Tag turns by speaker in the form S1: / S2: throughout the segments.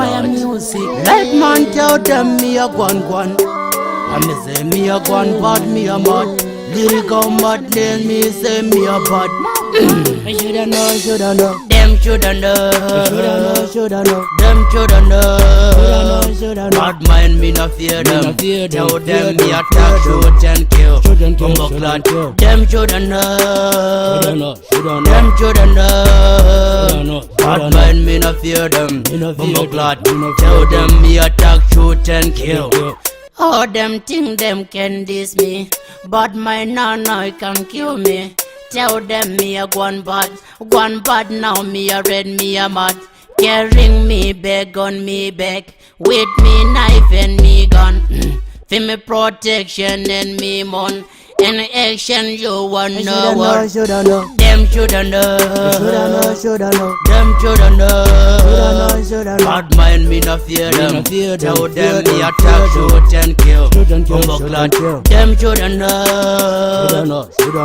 S1: fire music. Like man tell them me a gwan. I me say me a gwan bad, me a mad. Lyrical mad lane, me say me a bad. I shoulda know. Them shoulda know. Them shoulda know. Bad mind me no fear them. Tell them me attack, shoot and kill. Bumbo them shoulda know. Them shoulda know. Bad mind me no fear them. Bumbo tell them me attack, shoot and kill. All them think them can diss me, but my no can kill me. Tell them me a gone bad now me a red, me a mad. Carrying me bag on me back, with me knife and me gun. For me protection and me mon. In action you want no what? Them shoulda know. Them shoulda know. Bad mind me no fear them. Tell them me attack, shoot and kill. Them shoulda know.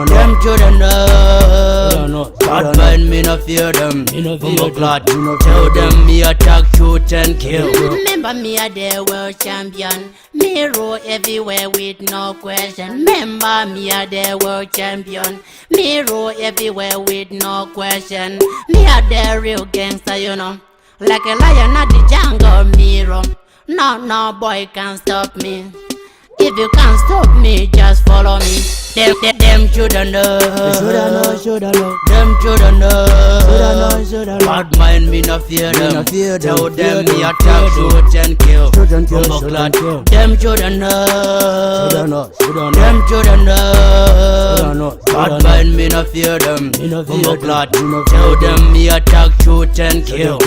S1: Them shoulda know. Bad mind me no fear them. Tell them me attack, shoot and kill. Remember me a the world champion. Me rule everywhere with no question. Remember me a the world champion. Me rule everywhere with no question. Me a the real gangster, you know. Like a lion at the jungle, me roam. No boy can stop me. If you can't stop me, just follow me. Them shoulda know. Them shoulda know. Bad mind me no fear them. Tell them me attack, shoot and kill. Them shoulda know. Them shoulda know. Bad mind me no fear them. Tell them me attack, shoot and kill.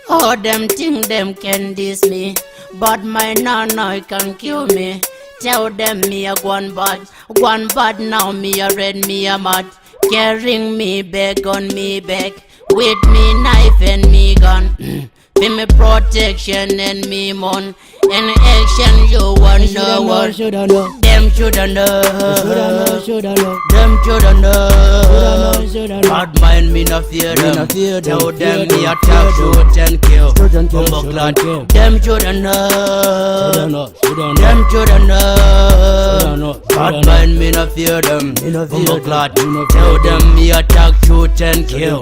S1: All them think them can diss me, but my no can kill me. Tell them me a gone bad now me a red, me a mad. Carrying me bag on me back, with me knife and me gun. For me protection and me mon. In action you want no what? Them shoulda know. Them shoulda know. Bad mind me no fear them. Tell them me attack, shoot and kill. Them shoulda know. Them shoulda know. Bad mind me no fear them. Tell them me attack, shoot and kill.